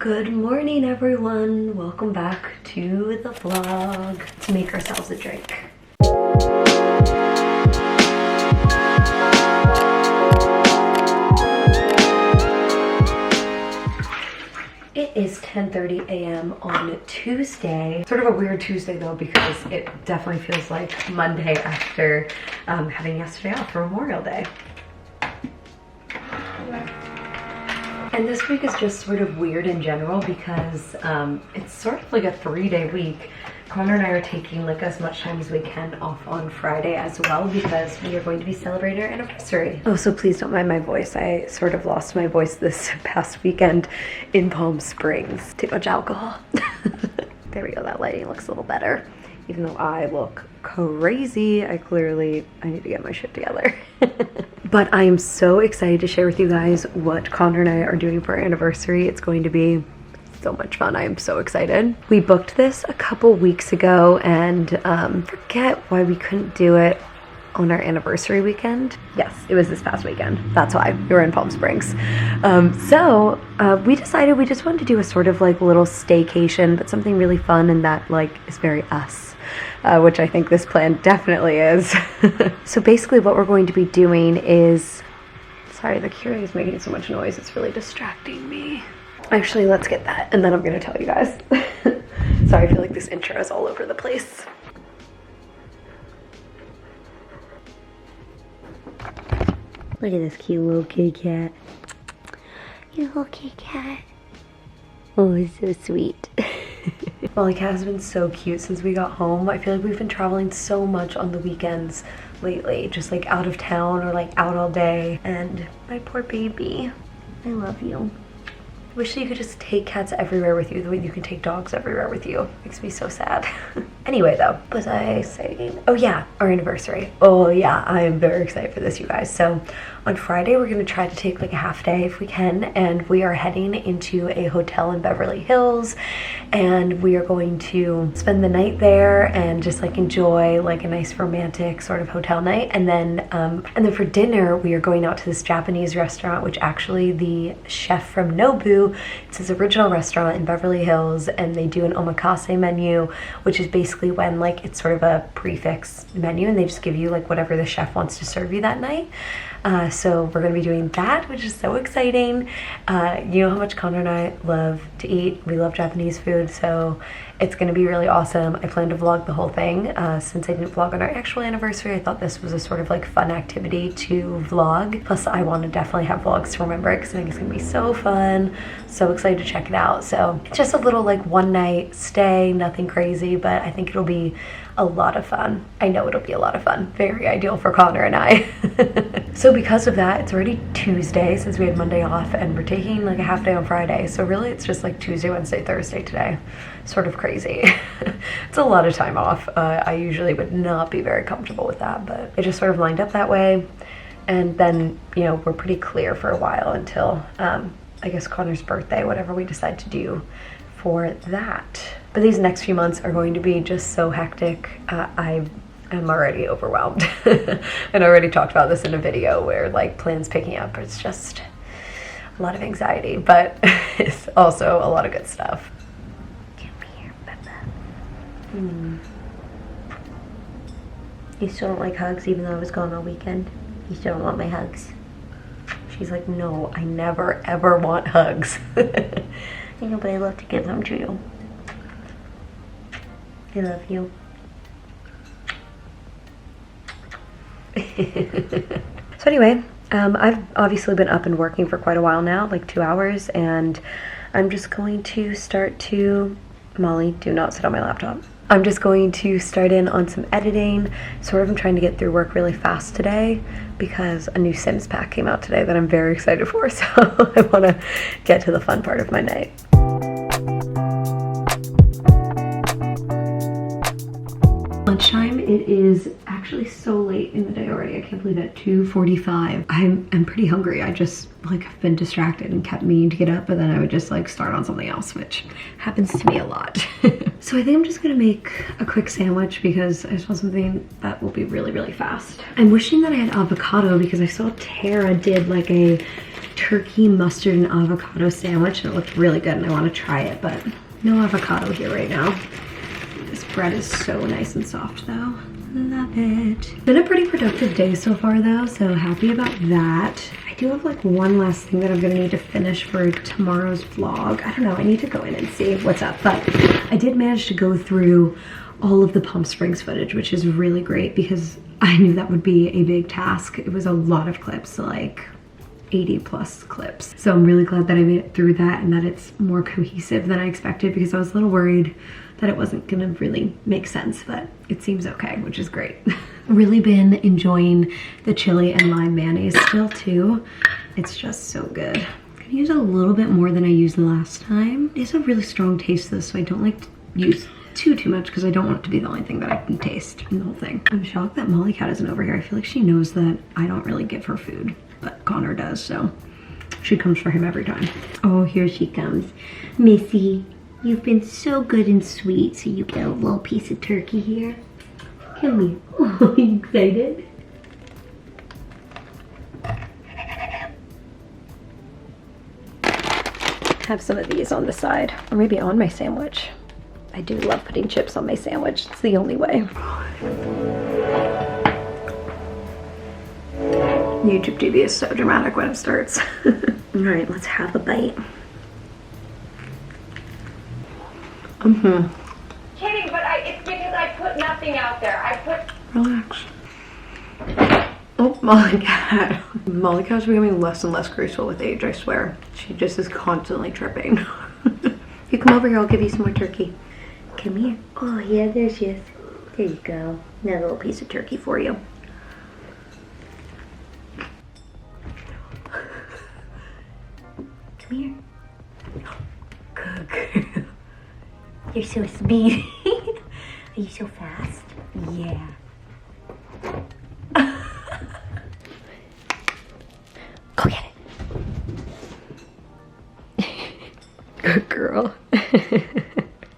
Good morning, everyone. Welcome back to the vlog. Let's make ourselves a drink. It is 10:30 a.m. on Tuesday. Sort of a weird Tuesday though, because it definitely feels like Monday after having yesterday off for Memorial Day. And this week is just sort of weird in general because it's sort of like a 3-day week. Connor and I are taking like as much time as we can off on Friday as well because we are going to be celebrating our anniversary. Oh, so please don't mind my voice. I sort of lost my voice this past weekend in Palm Springs. Too much alcohol. There we go, that lighting looks a little better. Even though I look crazy, I need to get my shit together. But I am so excited to share with you guys what Connor and I are doing for our anniversary. It's going to be so much fun. I am so excited. We booked this a couple weeks ago and forget why we couldn't do it on our anniversary weekend. Yes, it was this past weekend. That's why we were in Palm Springs. So we decided we just wanted to do a sort of like little staycation, but something really fun and that like is very us. Which I think this plan definitely is. So basically what we're going to be doing is, sorry, the Keurig is making so much noise, it's really distracting me. Actually, let's get that and then I'm gonna tell you guys. Sorry, I feel like this intro is all over the place. Look at this cute little kitty cat. You little kitty cat. Oh, he's so sweet. Molly Cat has been so cute since we got home. I feel like we've been traveling so much on the weekends lately, just like out of town or like out all day. And my poor baby, I love you. I wish that you could just take cats everywhere with you the way you can take dogs everywhere with you. Makes me so sad. Anyway though, what was I saying? Oh yeah, our anniversary. Oh yeah, I am very excited for this, you guys. So on Friday, we're gonna try to take like a half day if we can, and we are heading into a hotel in Beverly Hills, and we are going to spend the night there and just like enjoy like a nice romantic sort of hotel night. And then for dinner, we are going out to this Japanese restaurant, which actually the chef from Nobu, it's his original restaurant in Beverly Hills, and they do an omakase menu, which is basically when like it's sort of a prefix menu and they just give you like whatever the chef wants to serve you that night. So we're gonna be doing that, which is so exciting. You know how much Connor and I love to eat. We love Japanese food, so it's gonna be really awesome. I plan to vlog the whole thing. Since I didn't vlog on our actual anniversary, I thought this was a sort of like fun activity to vlog. Plus I want to definitely have vlogs to remember it because I think it's gonna be so fun. So excited to check it out. So it's just a little like one night stay, nothing crazy, but I think it'll be a lot of fun. I know it'll be a lot of fun. Very ideal for Connor and I. So because of that, it's already Tuesday since we had Monday off, and we're taking like a half day on Friday. So really it's just like Tuesday, Wednesday, Thursday today. Sort of crazy. It's a lot of time off. I usually would not be very comfortable with that, but it just sort of lined up that way. And then, you know, we're pretty clear for a while until I guess Connor's birthday, whatever we decide to do for that. But these next few months are going to be just so hectic. I'm already overwhelmed. And I already talked about this in a video where like plans picking up. It's just a lot of anxiety, but it's also a lot of good stuff. Come here, Peppa. You still don't like hugs even though I was gone all weekend? You still don't want my hugs? She's like, no, I never ever want hugs. I know, but I love to give them to you. I love you. So anyway, I've obviously been up and working for quite a while now, like 2 hours, and I'm just going to start to, Molly, do not sit on my laptop. I'm just going to start in on some editing. Sort of I'm trying to get through work really fast today because a new Sims pack came out today that I'm very excited for, so I want to get to the fun part of my night. Lunchtime, it is actually so late in the day already. I can't believe it, 2:45. I'm pretty hungry. I just like have been distracted and kept meaning to get up, but then I would just like start on something else, which happens to me a lot. So I think I'm just gonna make a quick sandwich because I just want something that will be really, really fast. I'm wishing that I had avocado because I saw Tara did like a turkey, mustard, and avocado sandwich, and it looked really good and I want to try it, but no avocado here right now. This bread is so nice and soft though. Love it. Been a pretty productive day so far though, so happy about that. I do have like one last thing that I'm gonna need to finish for tomorrow's vlog. I don't know, I need to go in and see what's up, but I did manage to go through all of the Palm Springs footage, which is really great because I knew that would be a big task. It was a lot of clips, like 80 plus clips. So I'm really glad that I made it through that and that it's more cohesive than I expected, because I was a little worried that it wasn't gonna really make sense, but it seems okay, which is great. Really been enjoying the chili and lime mayonnaise still too. It's just so good. I'm gonna use a little bit more than I used last time. It's a really strong taste though, so I don't like to use too much because I don't want it to be the only thing that I can taste in the whole thing. I'm shocked that Molly Cat isn't over here. I feel like she knows that I don't really give her food, but Connor does, so she comes for him every time. Oh, here she comes. Missy, you've been so good and sweet, so you get a little piece of turkey here. Come here. Oh, you excited? Have some of these on the side, or maybe on my sandwich. I do love putting chips on my sandwich. It's the only way. YouTube TV is so dramatic when it starts. All right, let's have a bite. Kidding, but it's because I put nothing out there. Relax. Oh, Molly Cat. Molly Cat's becoming less and less graceful with age, I swear. She just is constantly tripping. You come over here, I'll give you some more turkey. Come here. Oh yeah, there she is. There you go. Another little piece of turkey for you. Come here. Good girl. You're so speedy. Are you so fast? Yeah. Go get it. Good girl.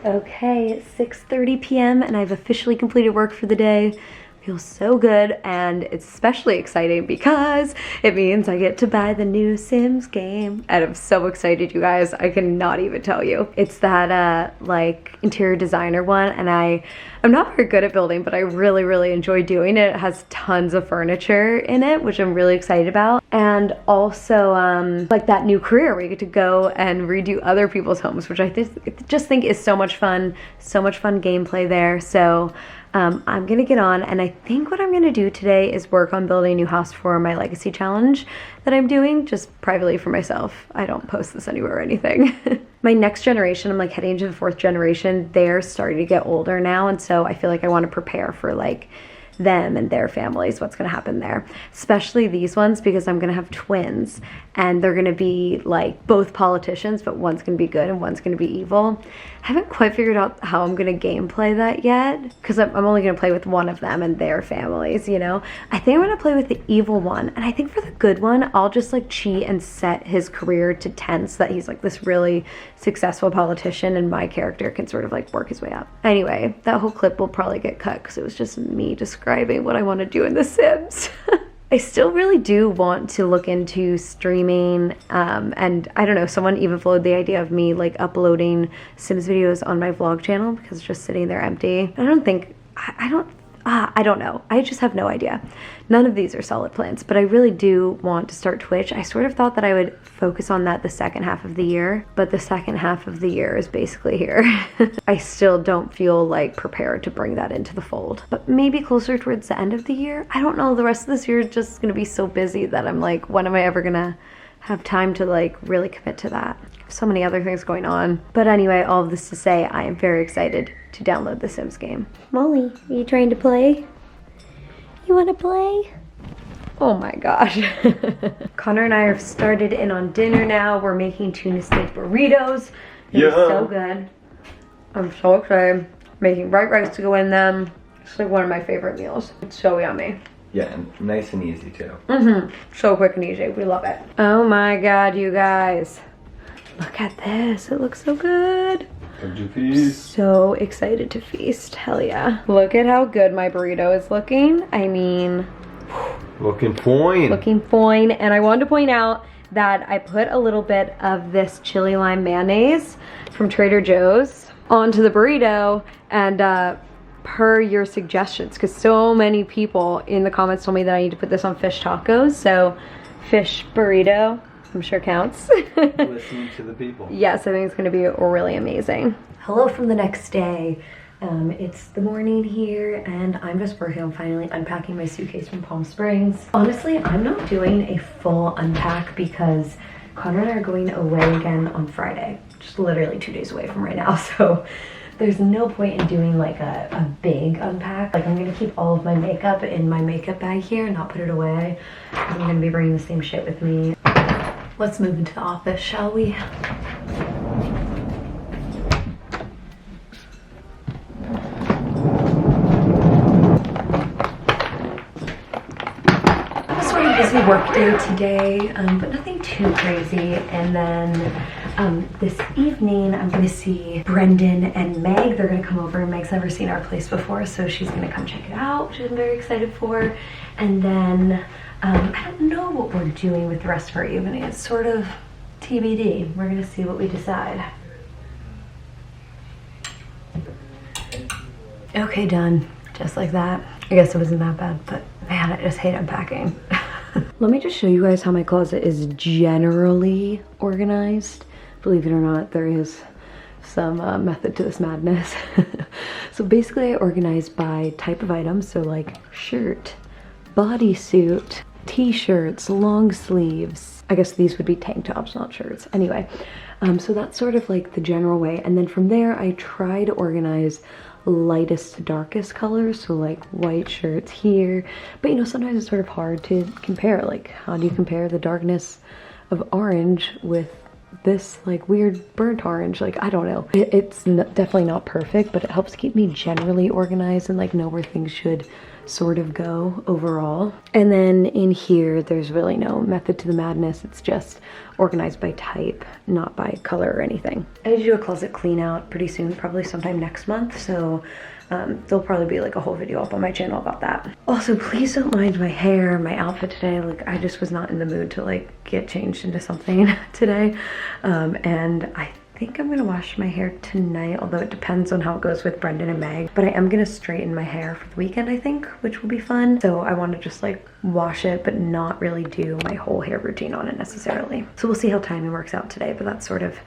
Okay, it's 6:30 p.m. and I've officially completed work for the day. Feels so good, and it's especially exciting because it means I get to buy the new Sims game. And I'm so excited, you guys. I cannot even tell you. It's that like interior designer one, and I'm not very good at building, but I really enjoy doing it. It has tons of furniture in it, which I'm really excited about. And also like that new career where you get to go and redo other people's homes, which I just think is so much fun gameplay there. So I'm gonna get on, and I think what I'm gonna do today is work on building a new house for my legacy challenge that I'm doing just privately for myself. I don't post this anywhere or anything. My next generation, I'm like heading into the 4th generation, they're starting to get older now, and so I feel like I want to prepare for like them and their families, what's going to happen there, especially these ones, because I'm going to have twins and they're going to be like both politicians, but one's going to be good and one's going to be evil. I haven't quite figured out how I'm going to gameplay that yet, because I'm only going to play with one of them and their families, you know. I think I'm going to play with the evil one, and I think for the good one I'll just like cheat and set his career to 10 so that he's like this really successful politician and my character can sort of like work his way up. Anyway, that whole clip will probably get cut because it was just me describing what I want to do in The Sims. I still really do want to look into streaming, and I don't know, someone even floated the idea of me like uploading Sims videos on my vlog channel because it's just sitting there empty. I don't know. I just have no idea. None of these are solid plans, but I really do want to start Twitch. I sort of thought that I would focus on that the second half of the year, but the second half of the year is basically here. I still don't feel like prepared to bring that into the fold, but maybe closer towards the end of the year. I don't know. The rest of this year is just gonna be so busy that I'm like, when am I ever gonna have time to like really commit to that? So many other things going on. But anyway, all of this to say, I am very excited to download the Sims game. Molly, are you trying to play? You wanna play? Oh my gosh. Connor and I have started in on dinner now. We're making tuna steak burritos. They're so good. I'm so excited. Making bright rice to go in them. It's like one of my favorite meals. It's so yummy. Yeah, and nice and easy too. So quick and easy. We love it. Oh my god, you guys. Look at this. It looks so good. Time to feast. So excited to feast. Hell yeah. Look at how good my burrito is looking. I mean, looking fine. Looking fine. And I wanted to point out that I put a little bit of this chili lime mayonnaise from Trader Joe's onto the burrito, and per your suggestions, because so many people in the comments told me that I need to put this on fish tacos, so fish burrito, I'm sure counts. Listening to the people. Yes, I think it's gonna be really amazing. Hello from the next day. It's the morning here and I'm just working on finally unpacking my suitcase from Palm Springs. Honestly, I'm not doing a full unpack because Connor and I are going away again on Friday. Just literally 2 days away from right now, so there's no point in doing like a big unpack. Like, I'm gonna keep all of my makeup in my makeup bag here and not put it away. I'm gonna be bringing the same shit with me. Let's move into the office, shall we? Busy work day today, but nothing too crazy. And then this evening I'm gonna see Brendan and Meg. They're gonna come over. Meg's never seen our place before, so she's gonna come check it out, which I'm very excited for. And then I don't know what we're doing with the rest of our evening. It's sort of TBD. We're gonna see what we decide. Okay, done. Just like that. I guess it wasn't that bad, but man, I just hate unpacking. Let me just show you guys how my closet is generally organized. Believe it or not, there is some method to this madness. So basically I organize by type of items. So like shirt, bodysuit, t-shirts, long sleeves. I guess these would be tank tops, not shirts. Anyway, so that's sort of like the general way. And then from there, I try to organize lightest to darkest colors, so like white shirts here, but you know, sometimes it's sort of hard to compare. Like, how do you compare the darkness of orange with this like weird burnt orange? Like, I don't know. It's definitely not perfect, but it helps keep me generally organized and like know where things should sort of go overall. And then in here, there's really no method to the madness. It's just organized by type, not by color or anything. I need to do a closet clean out pretty soon, probably sometime next month. So there'll probably be like a whole video up on my channel about that. Also, please don't mind my hair, my outfit today. Like, I just was not in the mood to like get changed into something today. And I think I'm gonna wash my hair tonight, although it depends on how it goes with Brendan and Meg. But I am gonna straighten my hair for the weekend, I think, which will be fun. So I want to just like wash it, but not really do my whole hair routine on it necessarily. So we'll see how timing works out today, but that's sort of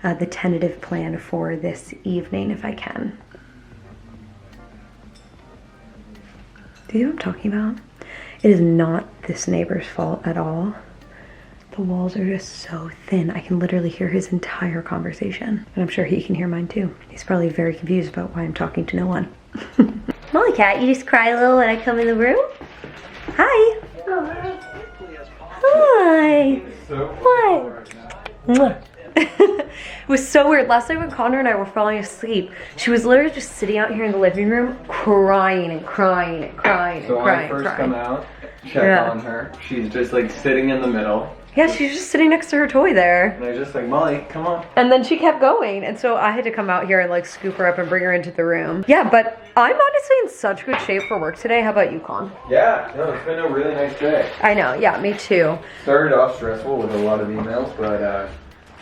the tentative plan for this evening if I can. Do you know what I'm talking about? It is not this neighbor's fault at all. The walls are just so thin. I can literally hear his entire conversation. And I'm sure he can hear mine too. He's probably very confused about why I'm talking to no one. Molly Cat, you just cry a little when I come in the room? Hi. Hi. What? It was so weird. Last night when Connor and I were falling asleep, she was literally just sitting out here in the living room crying and crying and crying and So crying. when I first come out, check on her, she's just like sitting in the middle. Yeah, she's just sitting next to her toy there. And I was just like, Molly, come on. And then she kept going. And so I had to come out here and like scoop her up and bring her into the room. Yeah, but I'm honestly in such good shape for work today. How about you, Con? Yeah, no, it's been a really nice day. I know, yeah, me too. Started off stressful with a lot of emails, but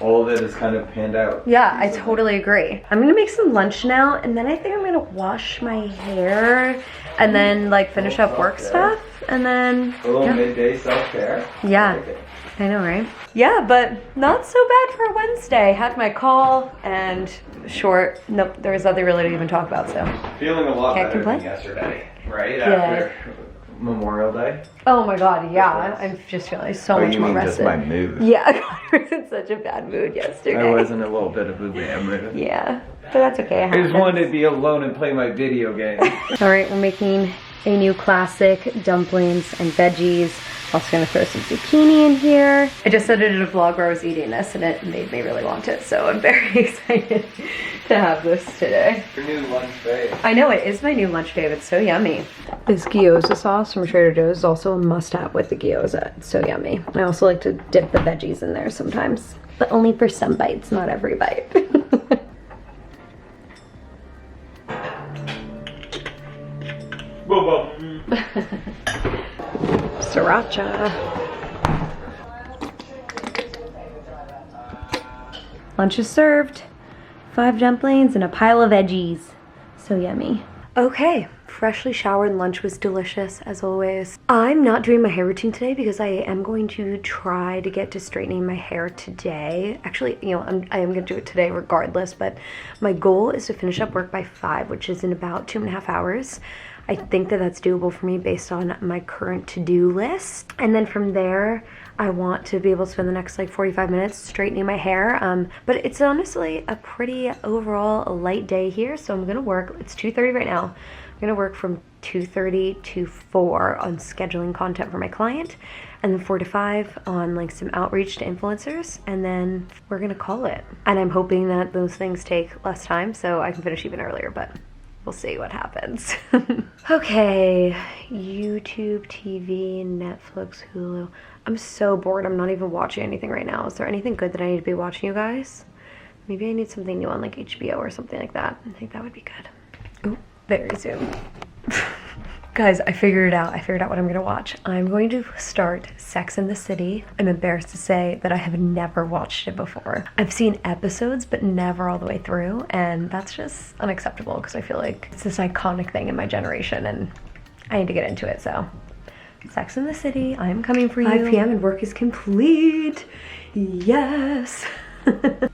all of it has kind of panned out. Yeah, I totally agree. I'm gonna make some lunch now, and then I think I'm gonna wash my hair and then like finish up work stuff, and then A little midday self-care. Yeah. I know, right? Yeah, but not so bad for Wednesday. Had my call and short. Nope, there was nothing really to even talk about, so. Feeling a lot Can't better complain. than yesterday, right? Yeah. After Memorial Day. Oh my god, yeah. I'm just feeling so much more rested. Just my mood? Yeah, I was in such a bad mood yesterday. I was in a little bit of a bad mood. Yeah, but that's okay. I just wanted to be alone and play my video game. Alright, we're making a new classic, dumplings and veggies. Also gonna throw some zucchini in here. I just edited a vlog where I was eating this and it made me really want it, so I'm very excited to have this today. Your new lunch fave. I know, it is my new lunch fave. It's so yummy. This gyoza sauce from Trader Joe's is also a must-have with the gyoza. It's so yummy. I also like to dip the veggies in there sometimes, but only for some bites, not every bite. Sriracha. Lunch is served. 5 dumplings and a pile of veggies. So yummy. Okay, freshly showered and lunch was delicious as always. I'm not doing my hair routine today because I am going to try to get to straightening my hair today. Actually, you know, I am gonna do it today regardless, but my goal is to finish up work by 5, which is in about 2.5 hours. I think that that's doable for me based on my current to-do list. And then from there, I want to be able to spend the next like 45 minutes straightening my hair. But it's honestly a pretty overall light day here. So I'm gonna work, it's 2:30 right now. I'm gonna work from 2:30 to 4 on scheduling content for my client. And then 4 to 5 on like some outreach to influencers. And then we're gonna call it. And I'm hoping that those things take less time so I can finish even earlier, but we'll see what happens. Okay, YouTube, TV, Netflix, Hulu. I'm so bored. I'm not even watching anything right now. Is there anything good that I need to be watching, you guys? Maybe I need something new on like HBO or something like that. I think that would be good. Oh, very soon. Guys, I figured it out. I figured out what I'm gonna watch. I'm going to start Sex and the City. I'm embarrassed to say that I have never watched it before. I've seen episodes, but never all the way through, and that's just unacceptable because I feel like it's this iconic thing in my generation, and I need to get into it, so. Sex and the City, I'm coming for you. 5 p.m. and work is complete. Yes.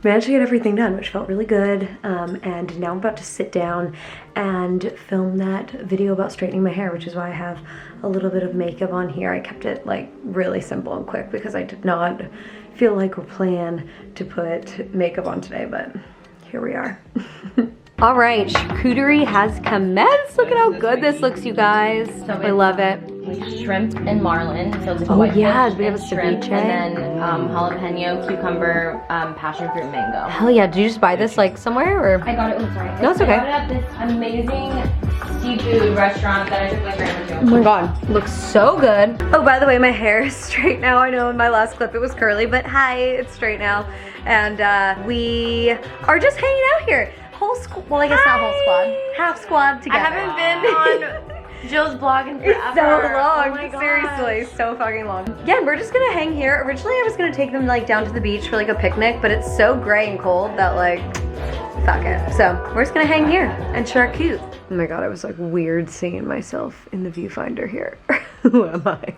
Managed to get everything done, which felt really good. And now I'm about to sit down and film that video about straightening my hair, which is why I have a little bit of makeup on here. I kept it like really simple and quick because I did not feel like or plan to put makeup on today, but here we are. All right, charcuterie has commenced. Look at how good this looks, you guys. So I love it. Shrimp and marlin. So it's Oh, white yeah, fish we have and a shrimp, ceviche. and then jalapeno, cucumber, passion fruit, mango. Hell yeah, did you just buy this like somewhere or? I got it. I'm sorry. No, it's okay. I got it at this amazing seafood restaurant that I took my grandma Oh to. my god, looks so good. Oh, by the way, my hair is straight now. I know in my last clip it was curly, but hi, it's straight now. And we are just hanging out here. Whole squad, well I guess not whole squad, half squad together. I haven't been on Jill's blog in forever. It's so long, Oh my gosh. seriously, so fucking long. Yeah, we're just gonna hang here. Originally I was gonna take them like down to the beach for like a picnic, but it's so gray and cold that like, fuck it. So we're just gonna hang here and charcute. Oh my god, I was like weird seeing myself in the viewfinder here. Who am I?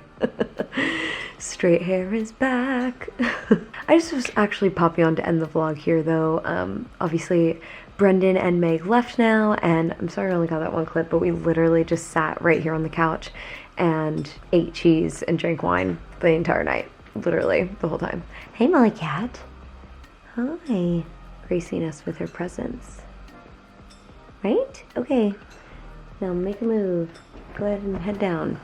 Straight hair is back. I just was actually popping on to end the vlog here though. Obviously Brendan and Meg left now, and I'm sorry I only got that one clip, but we literally just sat right here on the couch and ate cheese and drank wine the entire night. Literally the whole time. Hey Molly Cat. Hi. Gracing us with her presence. Right? Okay. Now make a move. Go ahead and head down.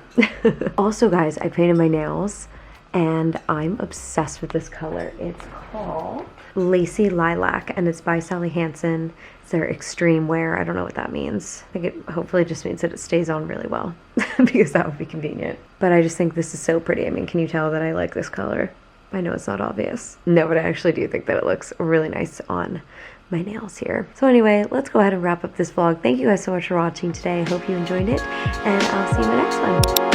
Also guys, I painted my nails and I'm obsessed with this color. It's called Lacy Lilac and it's by Sally Hansen. It's their extreme wear. I don't know what that means. I think it hopefully just means that it stays on really well because that would be convenient. But I just think this is so pretty. I mean, can you tell that I like this color? I know it's not obvious. No, but I actually do think that it looks really nice on my nails here. So anyway, let's go ahead and wrap up this vlog. Thank you guys so much for watching today. I hope you enjoyed it and I'll see you in my next one.